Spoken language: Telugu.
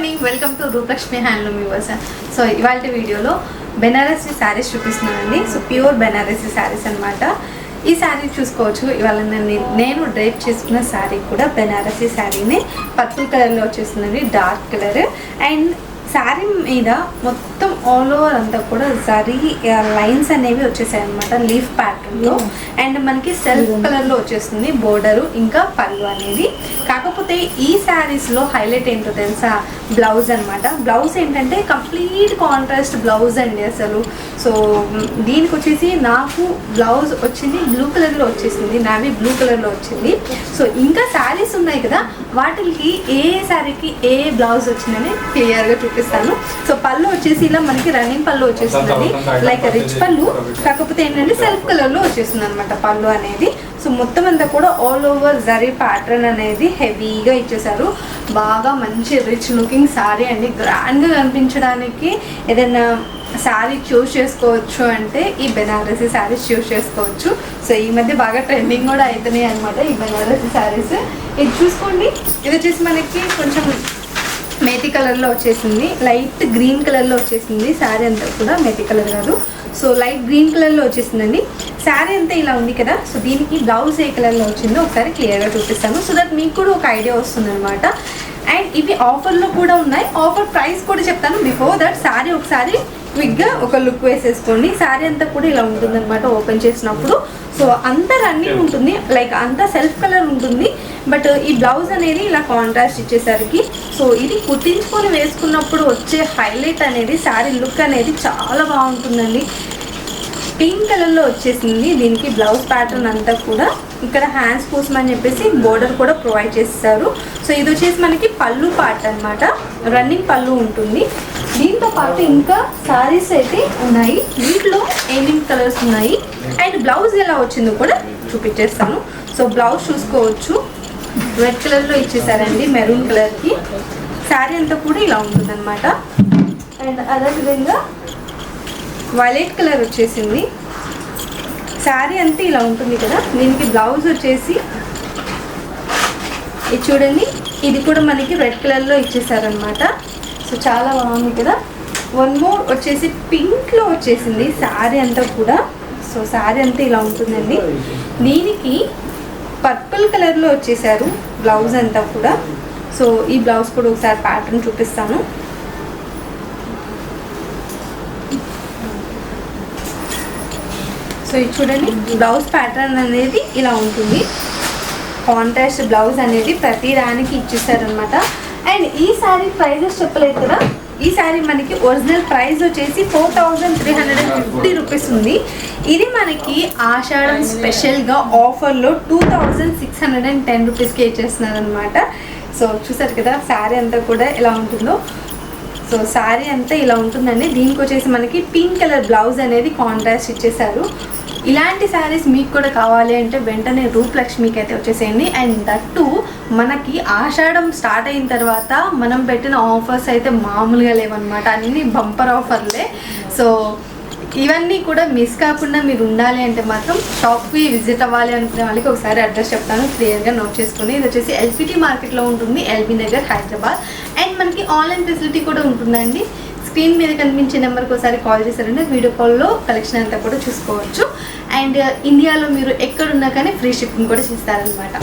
Morning, welcome to Rupalakshmi handloom viewers. So ఇవాళ వీడియోలో బెనారసీ శారీస్ చూపిస్తున్నానండి. సో ప్యూర్ బెనారసీ శారీస్ అనమాట. ఈ శారీ చూసుకోవచ్చు. ఇవాళ నేను డ్రైప్ చేసుకున్న శారీ కూడా బెనారసీ శారీనే. పర్పుల్ కలర్లో వచ్చేస్తుందండి, డార్క్ కలర్. అండ్ శారీ మీద మొత్తం ఆల్ ఓవర్ అంతా కూడా జరీ లైన్స్ అనేవి వచ్చేసాయి అనమాట, లీఫ్ ప్యాటర్న్లో. అండ్ మనకి సెల్ఫ్ కలర్లో వచ్చేస్తుంది బోర్డరు, ఇంకా పళ్ళు అనేది. కాకపోతే ఈ శారీస్లో హైలైట్ ఏంటో తెలుసా? బ్లౌజ్ అనమాట. బ్లౌజ్ ఏంటంటే కంప్లీట్ కాంట్రాస్ట్ బ్లౌజ్ అండి అసలు. సో దీనికి వచ్చేసి నాకు బ్లౌజ్ వచ్చింది బ్లూ కలర్లో వచ్చేసింది, నావీ బ్లూ కలర్లో వచ్చింది. సో ఇంకా శారీస్ ఉన్నాయి కదా, వాటికి ఏ శారీకి ఏ బ్లౌజ్ వచ్చిందని క్లియర్గా చూపిస్తాను. సో పళ్ళు వచ్చేసి ఇలా మనకి రన్నింగ్ పళ్ళు వచ్చేస్తుందండి, లైక్ రిచ్ పళ్ళు. కాకపోతే ఏంటంటే సెల్ఫ్ కలర్లో వచ్చేస్తుంది అనమాట పళ్ళు అనేది. సో మొత్తం అంతా కూడా ఆల్ ఓవర్ జరీ ప్యాటర్న్ అనేది హెవీగా ఇచ్చేసారు. బాగా మంచి రిచ్ లుకింగ్ శారీ అండి. గ్రాండ్గా కనిపించడానికి ఏదైనా శారీ చూస్ చేసుకోవచ్చు అంటే ఈ బెనారసీ శారీస్ చూస్ చేసుకోవచ్చు. సో ఈ మధ్య బాగా ట్రెండింగ్ కూడా అవుతున్నాయి అనమాట ఈ బెనారసీ శారీస్. ఇది చూసుకోండి, ఇది వచ్చేసి మనకి కొంచెం మేతి కలర్లో వచ్చేసింది, లైట్ గ్రీన్ కలర్లో వచ్చేసింది. శారీ అంతా కూడా మేతి కలర్ కాదు, సో లైట్ గ్రీన్ కలర్లో వచ్చేసిందండి. శారీ అంతా ఇలా ఉంది కదా. సో దీనికి బ్లౌజ్ ఏ కలర్లో వచ్చిందో ఒకసారి క్లియర్గా చూపిస్తాను, సో దట్ మీకు కూడా ఒక ఐడియా వస్తుంది అనమాట. అండ్ ఇవి ఆఫర్లో కూడా ఉన్నాయి. ఆఫర్ ప్రైస్ కూడా చెప్తాను. బిఫోర్ దట్ శారీ ఒకసారి క్విక్గా ఒక లుక్ వేసేసుకోండి. శారీ అంతా కూడా ఇలా ఉంటుంది అనమాట ఓపెన్ చేసినప్పుడు. సో అంతా రన్నింగ్ ఉంటుంది, లైక్ అంతా సెల్ఫ్ కలర్ ఉంటుంది. బట్ ఈ బ్లౌజ్ అనేది ఇలా కాంట్రాస్ట్ ఇచ్చేసరికి సో ఇది కుట్టించుకొని వేసుకున్నప్పుడు వచ్చే హైలైట్ అనేది శారీ లుక్ అనేది చాలా బాగుంటుందండి. పింక్ కలర్లో వచ్చేసింది దీనికి బ్లౌజ్ ప్యాటర్న్ అంతా కూడా. ఇక్కడ హ్యాండ్స్ కోసం అని చెప్పేసి బోర్డర్ కూడా ప్రొవైడ్ చేస్తారు. సో ఇది వచ్చేసి మనకి పళ్ళు పార్ట్ అనమాట, రన్నింగ్ పళ్ళు ఉంటుంది. దీంతో పాటు ఇంకా శారీస్ అయితే ఉన్నాయి, వీటిలో ఏమేమి కలర్స్ ఉన్నాయి అండ్ బ్లౌజ్ ఎలా వచ్చిందో కూడా చూపించేస్తాను. సో బ్లౌజ్ చూసుకోవచ్చు, రెడ్ కలర్లో ఇచ్చేసారండి, మెరూన్ కలర్కి. శారీ అంతా కూడా ఇలా ఉంటుంది అనమాట. అండ్ అదేవిధంగా వైలెట్ కలర్ వచ్చేసింది. శారీ అంతా ఇలా ఉంటుంది కదా. దీనికి బ్లౌజ్ వచ్చేసి ఇది చూడండి, ఇది కూడా మనకి రెడ్ కలర్లో ఇచ్చేసారనమాట. సో చాలా బాగుంది కదా. వన్ మోర్ వచ్చేసి పింక్లో వచ్చేసింది శారీ అంతా కూడా. సో శారీ అంతా ఇలా ఉంటుందండి. దీనికి పర్పుల్ కలర్లో వచ్చేసారు బ్లౌజ్ అంతా కూడా. సో ఈ బ్లౌజ్ కూడా ఒకసారి ప్యాటర్న్ చూపిస్తాను. సో ఇది చూడండి, బ్లౌజ్ ప్యాటర్న్ అనేది ఇలా ఉంటుంది. కాంట్రాస్ట్ బ్లౌజ్ అనేది ప్రతి దానికి ఇచ్చేసారనమాట. అండ్ ఈ శారీ ప్రైజెస్ చెప్పలేదు కదా. ఈ శారీ మనకి ఒరిజినల్ ప్రైస్ వచ్చేసి 4350 రూపీస్ ఉంది. ఇది మనకి ఆషాఢం స్పెషల్గా ఆఫర్లో 2610 రూపీస్కి ఇచ్చేస్తున్నారు అనమాట. సో చూసారు కదా శారీ అంతా కూడా ఎలా ఉంటుందో. సో శారీ అంతా ఇలా ఉంటుందండి. దీనికి వచ్చేసి మనకి పింక్ కలర్ బ్లౌజ్ అనేది కాంట్రాస్ట్ ఇచ్చేసారు. ఇలాంటి శారీస్ మీకు కూడా కావాలి అంటే వెంటనే రూపలక్ష్మికి అయితే వచ్చేసేయండి. అండ్ దట్టు మనకి ఆషాఢం స్టార్ట్ అయిన తర్వాత మనం పెట్టిన ఆఫర్స్ అయితే మామూలుగా లేవన్నమాట, అన్నీ బంపర్ ఆఫర్లే. సో ఇవన్నీ కూడా మిస్ కాకుండా మీరు ఉండాలి అంటే మాత్రం షాప్కి విజిట్ అవ్వాలి అనుకునే వాళ్ళకి ఒకసారి అడ్రస్ చెప్తాను, క్లియర్గా నోట్ చేసుకుని. ఇది వచ్చేసి ఎల్పిటి మార్కెట్లో ఉంటుంది, ఎల్బీ నగర్, హైదరాబాద్. అండ్ మనకి ఆన్లైన్ ఫెసిలిటీ కూడా ఉంటుందండి. స్క్రీన్ మీద కనిపించే నెంబర్కి ఒకసారి కాల్ చేశారంటే వీడియో కాల్లో కలెక్షన్ అంతా కూడా చూసుకోవచ్చు. అండ్ ఇండియాలో మీరు ఎక్కడున్నా కానీ ఫ్రీ షిప్పింగ్ కూడా చేస్తారనమాట.